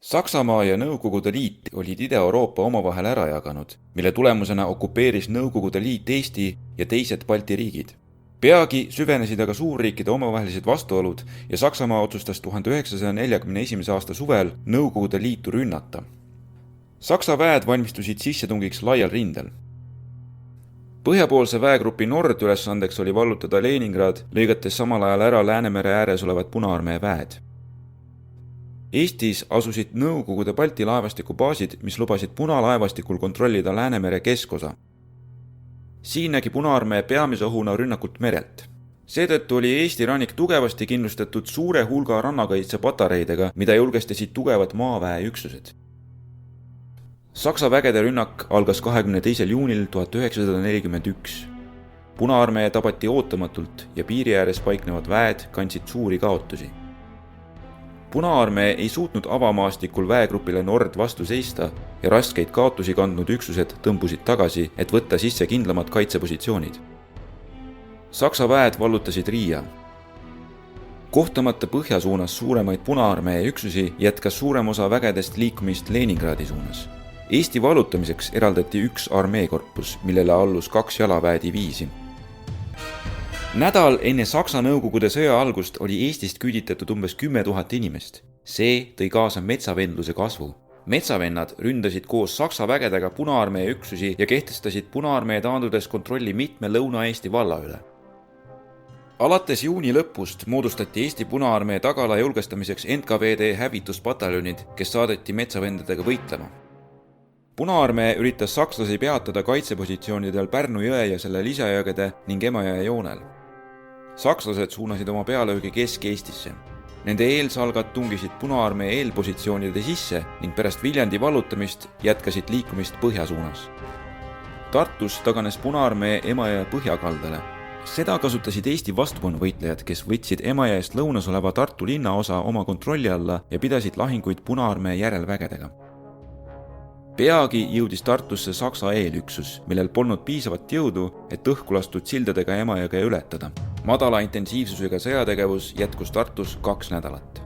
Saksamaa ja Nõukogude Liit olid Ida-Euroopa omavahel ära jaganud, mille tulemusena okupeeris Nõukogude Liit Eesti ja teised Balti riigid. Peagi süvenesid aga suurriikide omavahelised vastuolud ja Saksamaa otsustas 1941. aasta suvel Nõukogude Liitu rünnata. Saksa väed valmistusid sissetungiks laial rindel. Põhjapoolse väegrupi Nord ülesandeks oli vallutada Leningrad, lõigates samal ajal ära Läänemere ääres olevad Punaarmee väed. Eestis asusid Nõukogude Balti laevastiku baasid, mis lubasid punalaevastikul kontrollida Läänemere keskosa. Siin nägi Punaarmee peamise ohuna rünnakut merelt. Seetõttu oli Eesti rannik tugevasti kindlustatud suure hulga rannakaitsepatareidega, mida julgestasid tugevad maaväe üksused. Saksa vägede rünnak algas 22. juunil 1941. Punaarmee tabati ootamatult ja piiri ääres paiknevad väed kandsid suuri kaotusi. Punaarmee ei suutnud avamaastikul väegrupile Nord vastu seista ja raskeid kaotusi kandnud üksused tõmbusid tagasi, et võtta sisse kindlamad kaitsepositsioonid. Saksa väed vallutasid Riia. Kohtamata põhja suunas suuremaid Punaarmee üksusi jätkas suurem osa vägedest liikumist Leningradi suunas. Eesti vallutamiseks eraldati üks armeekorpus, millele allus 2 jalaväediviisi. Nädal enne Saksa-Nõukogude sõja algust oli Eestist küüditatud umbes 10 000 inimest. See tõi kaasa metsavendluse kasvu. Metsavennad ründasid koos Saksa vägedega Punaarmee üksusi ja kehtestasid Punaarmee taandudes kontrolli mitme Lõuna-Eesti valla üle. Alates juuni lõpust moodustati Eesti Punaarmee tagala julgestamiseks NKVD hävituspataljonid, kes saadeti metsavendadega võitlema. Punaarmee üritas sakslasi peatada kaitsepositsioonidel Pärnu jõe ja selle lisajõgede ning Emajõe joonel. Sakslased suunasid oma pealöögi Kesk-Eestisse. Nende eelsalgad tungisid Punaarmee eelpositsioonide sisse ning pärast Viljandi vallutamist jätkasid liikumist põhja suunas. Tartus taganes Punaarmee Emajõe põhjakaldale. Seda kasutasid Eesti vastupanuvõitlejad, kes võtsid Emajõest lõunas oleva Tartu linnaosa oma kontrolli alla ja pidasid lahinguid Punaarmee järelvägedega. Peagi jõudis Tartusse Saksa eelüksus, millel polnud piisavat jõudu, et õhku lastud sildadega Emajõge ületada. Madala intensiivsusega sõjategevus jätkus Tartus 2 nädalat.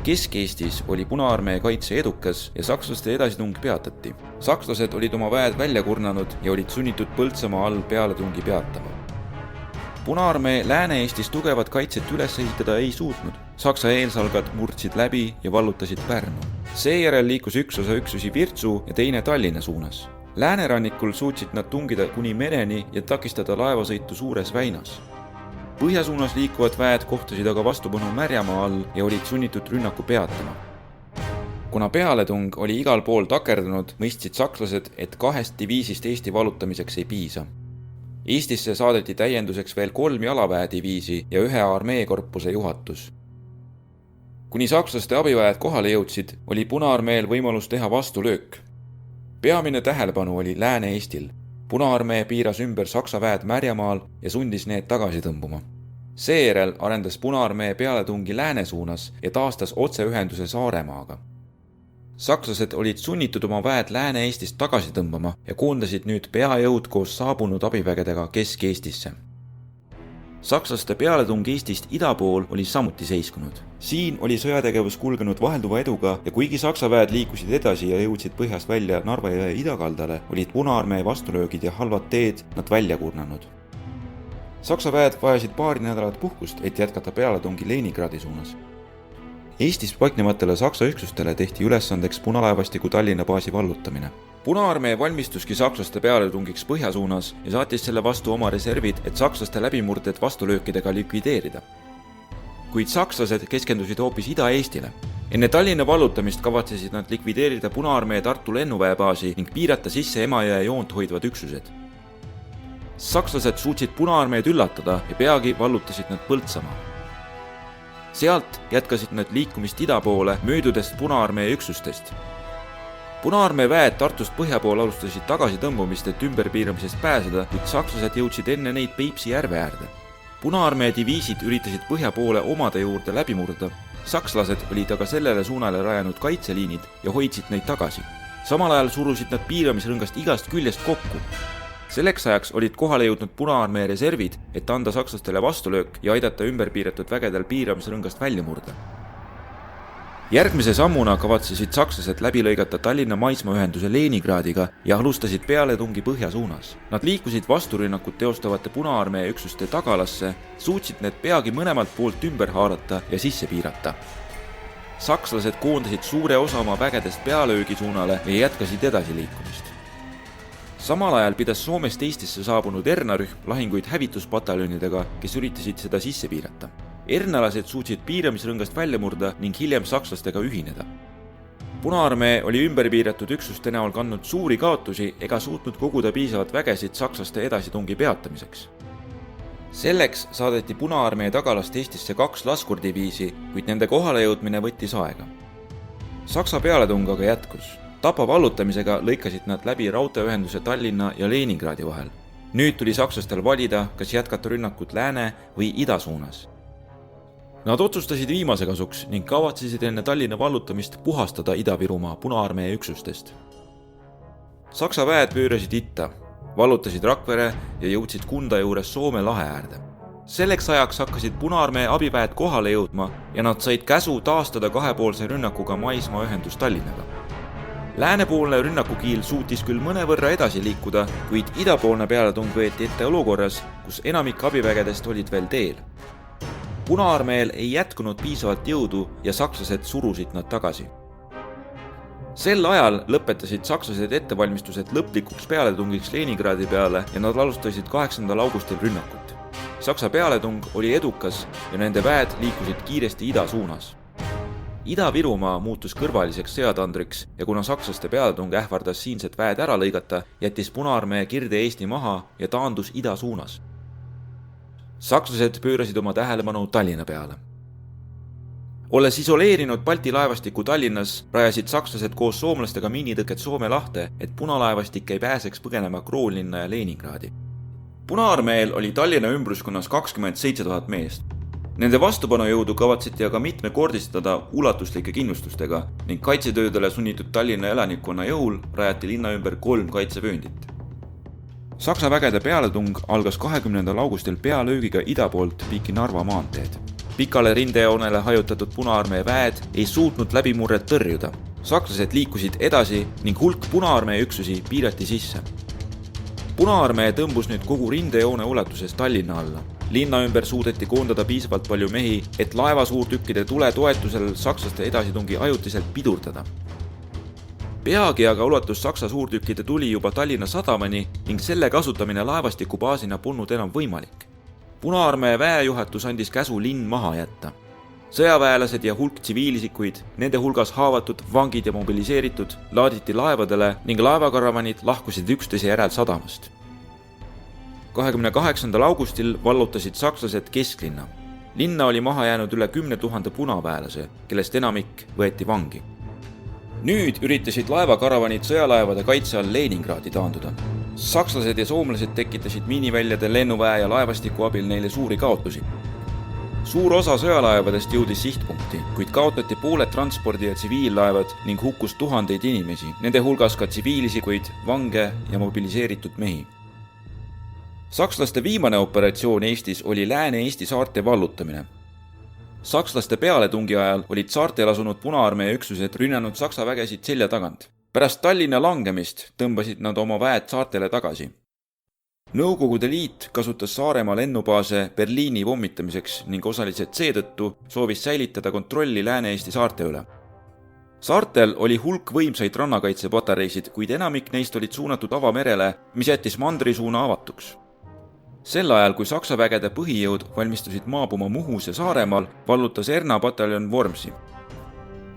Kesk-Eestis oli Punaarmee kaitse edukas ja sakslaste edasitung peatati. Sakslased olid oma väed välja kurnanud ja olid sunnitud Põltsamaa all pealetungi peatama. Punaarmee Lääne-Eestis tugevat kaitset üles ehitada ei suutnud. Saksa eelsalgad murdsid läbi ja vallutasid Pärnu. Seejärel liikus üks osa üksusi Virtsu ja teine Tallinna suunas. Läänerannikul suutsid nad tungida kuni mereni ja takistada laevasõitu Suures väinas. Põhjasuunas liikuvad väed kohtasid aga vastupanu Märjamaa all ja olid sunnitud rünnaku peatama. Kuna pealetung oli igal pool takerdunud, mõistsid sakslased, et 2 diviisist Eesti vallutamiseks ei piisa. Eestisse saadeti täienduseks veel 3 jalaväediviisi ja 1 armeekorpuse juhatus. Kuni sakslaste abiväed kohale jõudsid, oli Punaarmeel võimalus teha vastulöök. Peamine tähelepanu oli Lääne-Eestil. Punaarmee piiras ümber Saksa väed Märjamaal ja sundis need tagasi tõmbuma. Seejärel arendas Punaarmee pealetungi lääne suunas ja taastas otseühenduse Saaremaaga. Sakslased olid sunnitud oma väed Lääne-Eestist tagasi tõmbama ja koondasid nüüd peajõud koos saabunud abivägedega Kesk-Eestisse. Sakslaste pealetung Eestist ida pool oli samuti seiskunud. Siin oli sõjategevus kulgenud vahelduva eduga ja kuigi Saksa väed liikusid edasi ja jõudsid põhjast välja Narva jõe idakaldale, olid Punaarmee vastulöögid ja halvad teed nad välja kurnanud. Saksa väed vajasid paari nädalat puhkust, et jätkata pealetungi Leningradi suunas. Eestis paiknevatele Saksa üksustele tehti ülesandeks punalaevastiku Tallinna baasi vallutamine. Punaarmee valmistuski sakslaste pealetungiks põhja suunas ja saatis selle vastu oma reservid, et sakslaste läbimurded vastulöökidega likvideerida. Kuid sakslased keskendusid hoopis Ida-Eestile. Enne Tallinna vallutamist kavatsesid nad likvideerida Punaarmee Tartu lennuväebaasi ning piirata sisse Emajõe joont hoidvad üksused. Sakslased suutsid Punaarmeed üllatada ja peagi vallutasid nad Põltsamaa. Sealt jätkasid nad liikumist ida poole, möödudest Punaarmee üksustest. Punaarmee väed Tartust põhja pool alustasid tagasi tõmbumist, et ümberpiiramisest pääseda, kuid sakslased jõudsid enne neid Peipsi järve äärde. Punaarmee diviisid üritasid põhja poole omade juurde läbi murda. Sakslased olid aga sellele suunale rajanud kaitseliinid ja hoidsid neid tagasi. Samal ajal surusid nad piiramisrõngast igast küljest kokku. Selleks ajaks olid kohale jõudnud Punaarmee reservid, et anda sakslastele vastulöök ja aidata ümberpiiratud vägedel piiramisrõngast välja murda. Järgmise sammuna kavatsesid sakslased läbi lõigata Tallinna maismaaühenduse Leningradiga ja alustasid pealetungi põhja suunas. Nad liikusid vasturünnakut teostavate Punaarmee üksuste tagalasse, suutsid need peagi mõlemalt poolt ümber haarata ja sisse piirata. Sakslased koondasid suure osa oma vägedest pealöögi suunale ja jätkasid edasi liikumist. Samal ajal pidas Soomest Eestisse saabunud Erna-rühm lahinguid hävituspataljonidega, kes üritasid seda sisse piirata. Ernalased suutsid piiramisrõngast välja murda ning hiljem sakslastega ühineda. Punaarmee oli ümber piiratud üksuste näol kandnud suuri kaotusi ega suutnud koguda piisavalt vägesid sakslaste edasitungi peatamiseks. Selleks saadeti Punaarmee tagalast Eestisse 2 laskurdiviisi, kuid nende kohalejõudmine võttis aega. Saksa pealetung aga jätkus. Tapa vallutamisega lõikasid nad läbi raudteeühenduse Tallinna ja Leningradi vahel. Nüüd tuli sakslastel valida, kas jätkata rünnakut lääne või ida suunas. Nad otsustasid viimase kasuks ning kavatsesid enne Tallinna vallutamist puhastada Ida-Virumaa Punaarmee üksustest. Saksa väed pöörasid itta, vallutasid Rakvere ja jõudsid Kunda juures Soome lahe äärde. Selleks ajaks hakkasid Punaarmee abiväed kohale jõudma ja nad said käsu taastada kahepoolse rünnakuga maismaaühendus Tallinnaga. Läänepoolne rünnakukiil suutis küll mõnevõrra edasi liikuda, kuid idapoolne pealetung võeti ette olukorras, kus enamik abivägedest olid veel teel. Punaarmeel ei jätkunud piisavalt jõudu ja sakslased surusid nad tagasi. Sel ajal lõpetasid sakslased ettevalmistused lõplikuks pealetungiks Leningradi peale ja nad alustasid 8. augustil rünnakut. Saksa pealetung oli edukas ja nende väed liikusid kiiresti ida suunas. Ida-Virumaa muutus kõrvaliseks sõjatandriks ja kuna sakslaste pealetung ähvardas siinset väed ära lõigata, jättis Punaarmee Kirde-Eesti maha ja taandus ida suunas. Sakslased pöörasid oma tähelepanu Tallinna peale. Olles isoleerinud Balti laevastiku Tallinnas, rajasid sakslased koos soomlastega miinitõked Soome lahte, et punalaevastik ei pääseks põgenema Kroonlinna ja Leningradi. Punaarmeel oli Tallinna ümbruskonnas 27 000 meest. Nende vastupanujõudu kavatseti aga mitmekordistada ulatuslike kindlustustega ning kaitsetöödele sunnitud Tallinna elanikkonna jõul rajati linna ümber 3 kaitsevööndit. Saksa vägede pealetung algas 20. augustil pealöögiga ida poolt piki Narva maanteed. Pikale rindejoonele hajutatud Punaarmee väed ei suutnud läbimurret tõrjuda. Sakslased liikusid edasi ning hulk Punaarmee üksusi piirati sisse. Punaarmee tõmbus nüüd kogu rindejoone ulatuses Tallinna alla. Linna ümber suudeti koondada piisavalt palju mehi, et laevasuurtükkide tule toetusel sakslaste edasitungi ajutiselt pidurdada. Peagi aga ulatus Saksa suurtükkide tuli juba Tallinna sadamani ning selle kasutamine laevastikubaasina polnud enam võimalik. Punaarmee väejuhatus andis käsu linn maha jätta. Sõjaväelased ja hulk tsiviilisikuid, nende hulgas haavatud, vangid ja mobiliseeritud, laaditi laevadele ning laevakaravanid lahkusid üksteise järel sadamast. 28. augustil vallutasid sakslased kesklinna. Linna oli maha jäänud üle 10 000 punaväelase, kellest enamik võeti vangi. Nüüd üritasid laevakaravanid sõjalaevade kaitse all Leningradi taanduda. Sakslased ja soomlased tekitasid miiniväljade lennuväe ja laevastiku abil neile suuri kaotusi. Suur osa sõjalaevadest jõudis sihtpunkti, kuid kaotati pooled transpordi- ja tsiviillaevad ning hukkus tuhandeid inimesi, nende hulgas ka tsiviilisikuid, vange ja mobiliseeritud mehi. Sakslaste viimane operatsioon Eestis oli Lääne-Eesti saarte vallutamine. Sakslaste pealetungi ajal olid saartel asunud Punaarmee üksused rünnanud Saksa vägesid selja tagant. Pärast Tallinna langemist tõmbasid nad oma väed saartele tagasi. Nõukogude Liit kasutas Saaremaa lennubaase Berliini pommitamiseks ning osaliselt seetõttu soovis säilitada kontrolli Lääne-Eesti saarte üle. Saartel oli hulk võimsaid rannakaitsepatareisid, kuid enamik neist olid suunatud avamerele, mis jättis mandri suuna avatuks. Sel ajal, kui Saksa vägede põhijõud valmistusid maabuma Muhus ja Saaremaal, vallutas Erna pataljon Vormsi.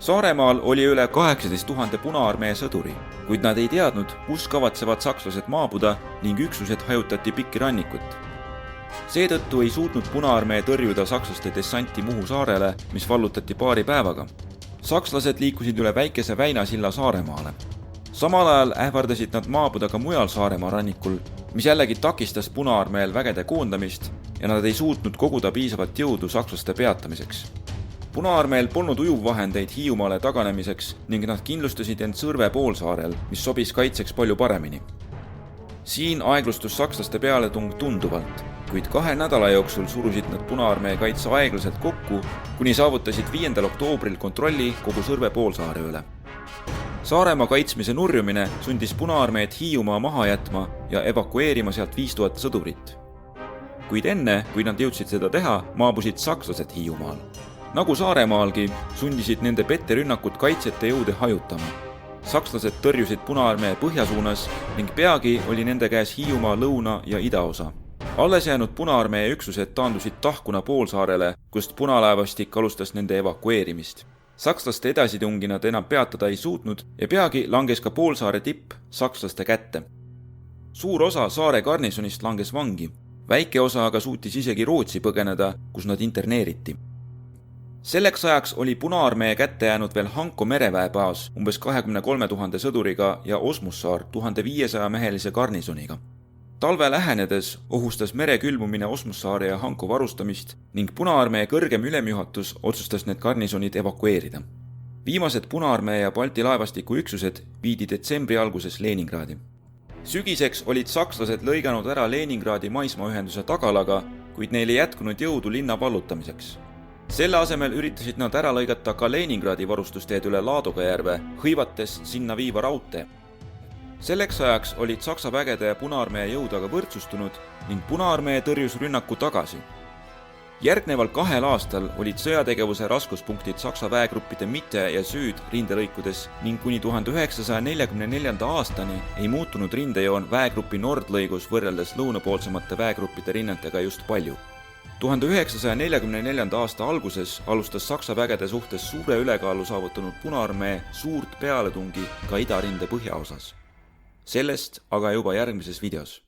Saaremaal oli üle 18 000 Punaarmee sõduri, kuid nad ei teadnud, kus kavatsevad sakslased maabuda ning üksused hajutati pikki rannikut. Seetõttu ei suutnud Punaarmee tõrjuda sakslaste dessanti Muhu saarele, mis vallutati paari päevaga. Sakslased liikusid üle väikese Väinasilla Saaremaale. Samal ajal ähvardasid nad maabuda ka mujal Saaremaa rannikul, mis jällegi takistas Punaarmeel vägede koondamist ja nad ei suutnud koguda piisavat jõudu sakslaste peatamiseks. Punaarmeel polnud ujuvvahendeid Hiiumaale taganemiseks ning nad kindlustasid end Sõrve poolsaarel, mis sobis kaitseks palju paremini. Siin aeglustus sakslaste pealetung tunduvalt. kuid 2 nädala jooksul surusid nad Punaarmee kaitse aeglaselt kokku, kuni saavutasid 5. oktoobril kontrolli kogu Sõrve poolsaare üle. Saaremaa kaitsmise nurjumine sundis Punaarmeed Hiiumaa maha jätma ja evakueerima sealt 5000 sõdurit. Kuid enne, kui nad jõudsid seda teha, maabusid sakslased Hiiumaal. Nagu Saaremaalgi, sundisid nende petterünnakud kaitsjate jõude hajutama. Sakslased tõrjusid Punaarmee põhjasuunas ning peagi oli nende käes Hiiumaa lõuna- ja idaosa. Alles jäänud Punaarmee üksused taandusid Tahkuna poolsaarele, kust punalaevastik alustas nende evakueerimist. Sakslaste edasitungi nad enam peatada ei suutnud ja peagi langes ka poolsaare tipp sakslaste kätte. Suur osa saare garnisonist langes vangi, väike osa aga suutis isegi Rootsi põgeneda, kus nad interneeriti. Selleks ajaks oli Punaarmee kätte jäänud veel Hanko mereväebaas umbes 23 000 sõduriga ja Osmussaar 1500 mehelise garnisoniga. Talve lähenedes ohustas mere külmumine Osmussaare ja Hanko varustamist ning Punaarmee kõrgem ülemjuhatus otsustas need garnisonid evakueerida. Viimased Punaarmee ja Balti laevastiku üksused viidi detsembri alguses Leningradi. Sügiseks olid sakslased lõiganud ära Leningradi maismaaühenduse tagalaga, kuid neil ei jätkunud jõudu linna vallutamiseks. Selle asemel üritasid nad ära lõigata ka Leningradi varustusteed üle Laadoga järve, hõivates sinna viiva raudtee. Selleks ajaks olid Saksa vägede ja Punaarmee jõud aga võrdsustunud ning Punaarmee tõrjus rünnaku tagasi. Järgneval 2 aastal olid sõjategevuse raskuspunktid Saksa väegruppide Mitte ja Süüd rindelõikudes ning kuni 1944. aastani ei muutunud rindejoon väegrupi Nordlõigus võrreldes lõunapoolsemate väegruppide rinnetega just palju. 1944. aasta alguses alustas Saksa vägede suhtes suure ülekaalu saavutanud Punaarmee suurt pealetungi ka idarinde põhjaosas. Sellest aga juba järgmises videos.